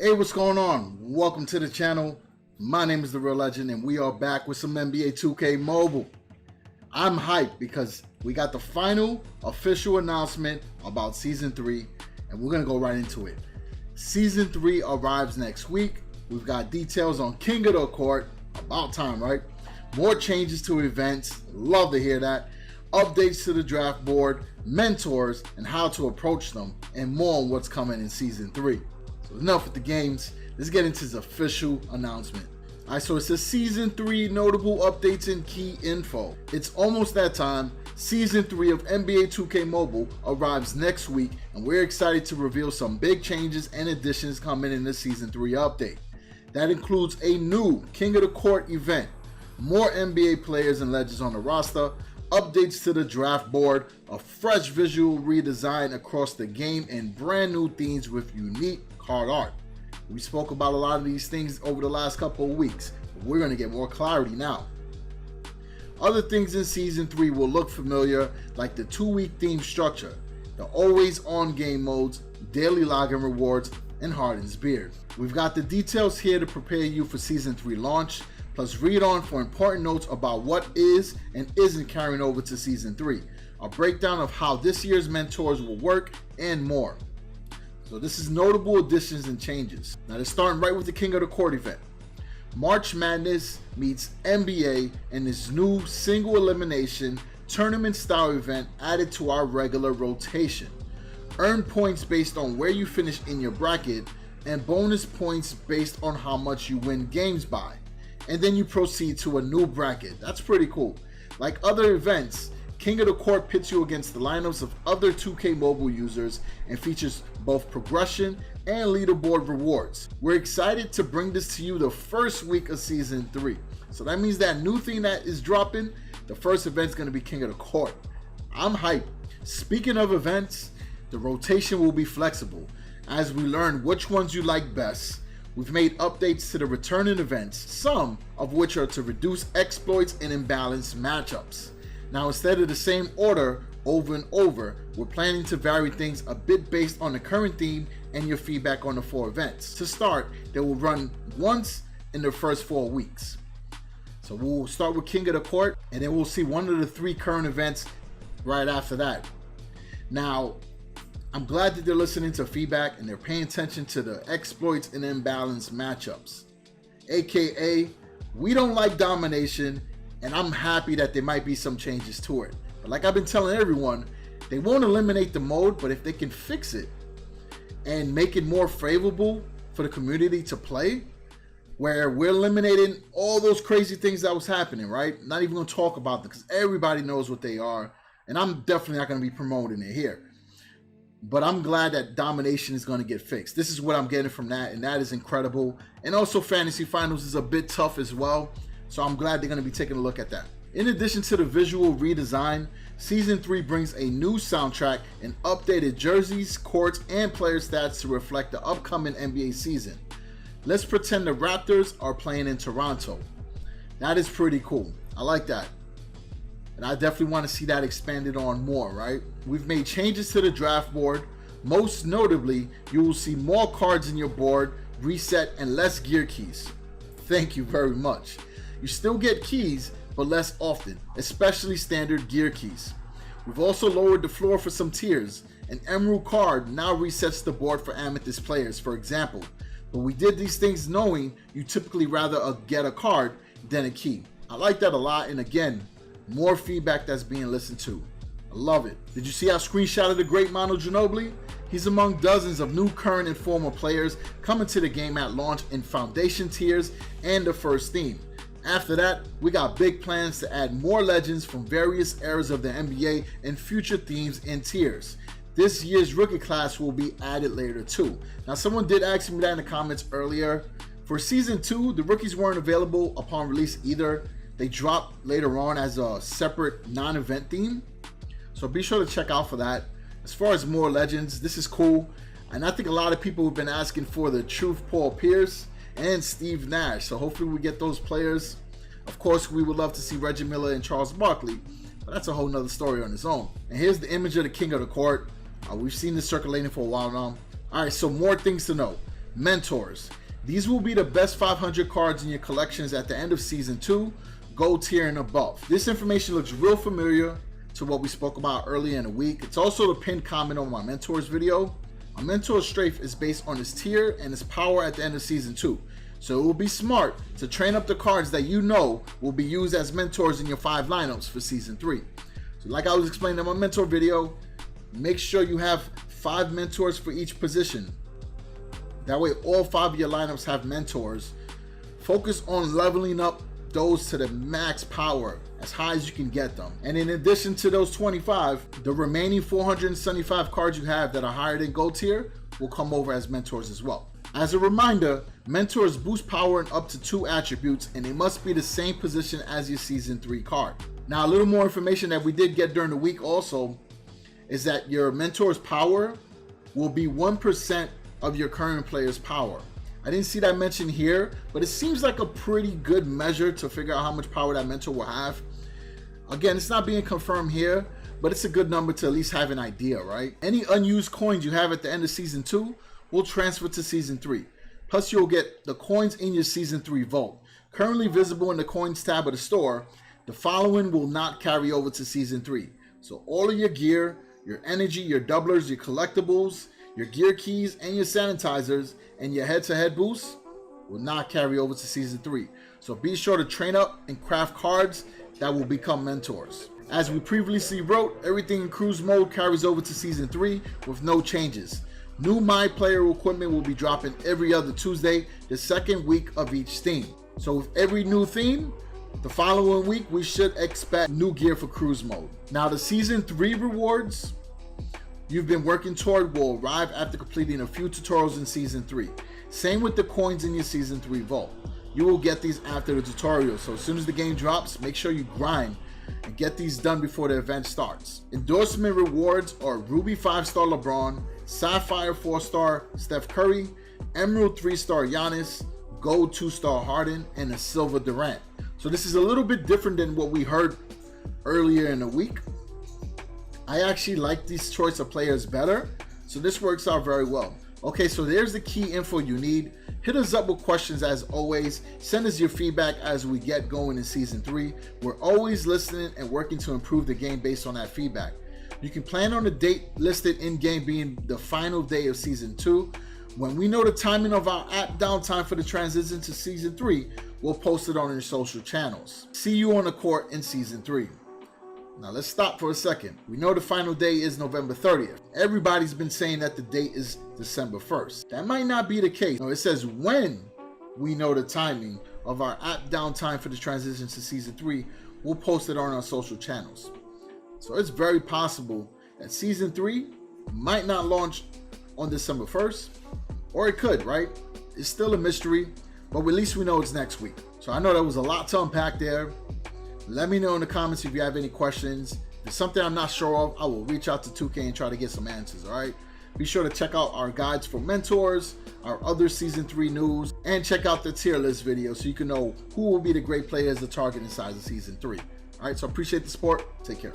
Hey, what's going on? Welcome to the channel. My name is DaRealLegend and we are back with some NBA 2K Mobile. I'm hyped because we got the final official announcement about Season 3 and we're going to go right into it. Season 3 arrives next week. We've got details on King of the Court. About time, right? More changes to events. Love to hear that. Updates to the draft board, mentors, and how to approach them, and more on what's coming in Season 3. So enough with the games. Let's get into this official announcement. Alright, so it says Season 3 notable updates and key info. It's almost that time. Season 3 of NBA 2K Mobile arrives next week, and we're excited to reveal some big changes and additions coming in the Season 3 update. That includes a new King of the Court event, more NBA players and legends on the roster, updates to the draft board, a fresh visual redesign across the game, and brand new themes with unique card art. We spoke about a lot of these things over the last couple of weeks, but we're going to get more clarity now. Other things in Season 3 will look familiar, like the 2-week theme structure, the always on game modes, daily login rewards, and Harden's beard. We've got the details here to prepare you for Season 3 launch, plus read on for important notes about what is and isn't carrying over to Season 3, a breakdown of how this year's mentors will work, and more. So this is notable additions and changes. Now they're starting right with the King of the Court event. March Madness meets NBA in this new single elimination tournament style event added to our regular rotation. Earn points based on where you finish in your bracket, and bonus points based on how much you win games by. And then you proceed to a new bracket. That's pretty cool. Like other events, King of the Court pits you against the lineups of other 2K Mobile users and features both progression and leaderboard rewards. We're excited to bring this to you the first week of Season 3. So that means that new thing that is dropping, the first event is going to be King of the Court. I'm hyped. Speaking of events, the rotation will be flexible as we learn which ones you like best. We've made updates to the returning events, some of which are to reduce exploits and imbalance matchups. Now, instead of the same order over and over, we're planning to vary things a bit based on the current theme and your feedback on the 4 events. To start, they will run once in the first 4 weeks. So we'll start with King of the Court, and then we'll see one of the 3 current events right after that. Now, I'm glad that they're listening to feedback and they're paying attention to the exploits and imbalance matchups. AKA, we don't like domination, and I'm happy that there might be some changes to it. But like I've been telling everyone, they won't eliminate the mode, but if they can fix it and make it more favorable for the community to play, where we're eliminating all those crazy things that was happening, right? Not even gonna talk about them because everybody knows what they are, and I'm definitely not gonna be promoting it here. But I'm glad that domination is going to get fixed. This is what I'm getting from that, and that is incredible. And also Fantasy Finals is a bit tough as well, so I'm glad they're going to be taking a look at that. In addition to the visual redesign, Season 3 brings a new soundtrack and updated jerseys, courts, and player stats to reflect the upcoming NBA season. Let's pretend the Raptors are playing in Toronto. That is pretty cool. I like that. And I definitely want to see that expanded on more, right? We've made changes to the draft board. Most notably, you will see more cards in your board, reset, and less gear keys. Thank you very much. You still get keys, but less often, especially standard gear keys. We've also lowered the floor for some tiers. An Emerald card now resets the board for Amethyst players, for example. But we did these things knowing you typically rather get a card than a key. I like that a lot, and again, more feedback that's being listened to. I love it. Did you see our screenshot of the great Manu Ginobili? He's among dozens of new current and former players coming to the game at launch in foundation tiers and the first theme. After that, we got big plans to add more legends from various eras of the NBA and future themes and tiers. This year's rookie class will be added later too. Now, someone did ask me that in the comments earlier. For Season 2, the rookies weren't available upon release either. They dropped later on as a separate non-event theme. So be sure to check out for that. As far as more legends, this is cool. And I think a lot of people have been asking for the Truth Paul Pierce and Steve Nash. So hopefully we get those players. Of course, we would love to see Reggie Miller and Charles Barkley, but that's a whole nother story on its own. And here's the image of the King of the Court. We've seen this circulating for a while now. All right, so more things to know. Mentors. These will be the best 500 cards in your collections at the end of Season 2, Gold tier and above. This information looks real familiar to what we spoke about earlier in the week. It's also the pinned comment on my Mentors video. A Mentor strafe is based on its tier and its power at the end of Season 2. So it will be smart to train up the cards that you know will be used as mentors in your 5 lineups for Season 3. So like I was explaining in my Mentor video, make sure you have 5 mentors for each position. That way all 5 of your lineups have mentors. Focus on leveling up those to the max power, as high as you can get them. And in addition to those 25, the remaining 475 cards you have that are higher than Gold tier will come over as mentors as well. As a reminder, mentors boost power in up to 2 attributes, and they must be the same position as your Season 3 card. Now, a little more information that we did get during the week also is that your mentor's power will be 1% of your current player's power. I didn't see that mentioned here, but it seems like a pretty good measure to figure out how much power that mentor will have. Again, it's not being confirmed here, but it's a good number to at least have an idea, right? Any unused coins you have at the end of Season 2 will transfer to Season 3. Plus, you'll get the coins in your Season 3 vault. Currently visible in the coins tab of the store, the following will not carry over to Season 3. So all of your gear, your energy, your doublers, your collectibles, your gear keys, and your sanitizers, and your head-to-head boosts will not carry over to Season 3. So be sure to train up and craft cards that will become mentors. As we previously wrote, everything in cruise mode carries over to Season 3 with no changes. New My Player equipment will be dropping every other Tuesday, the second week of each theme. So with every new theme, the following week we should expect new gear for cruise mode. Now the Season 3 rewards you've been working toward will arrive after completing a few tutorials in Season 3. Same with the coins in your Season 3 vault. You will get these after the tutorial, so as soon as the game drops, make sure you grind and get these done before the event starts. Endorsement rewards are Ruby 5-star LeBron, Sapphire 4-star Steph Curry, Emerald 3-star Giannis, Gold 2-star Harden, and a Silver Durant. So this is a little bit different than what we heard earlier in the week. I actually like this choice of players better, so this works out very well. Okay, so there's the key info you need. Hit us up with questions as always. Send us your feedback as we get going in Season 3. We're always listening and working to improve the game based on that feedback. You can plan on the date listed in-game being the final day of Season 2. When we know the timing of our app downtime for the transition to Season 3, we'll post it on your social channels. See you on the court in Season 3. Now let's stop for a second. We know the final day is November 30th. Everybody's been saying that the date is December 1st. That might not be the case. No, it says when we know the timing of our app downtime for the transition to Season 3, we'll post it on our social channels. So it's very possible that Season 3 might not launch on December 1st, or it could, right? It's still a mystery, but at least we know it's next week. So I know there was a lot to unpack there. Let me know in the comments if you have any questions. If there's something I'm not sure of, I will reach out to 2K and try to get some answers, all right? Be sure to check out our guides for mentors, our other Season 3 news, and check out the tier list video so you can know who will be the great players to target inside of Season 3. All right, so appreciate the support. Take care.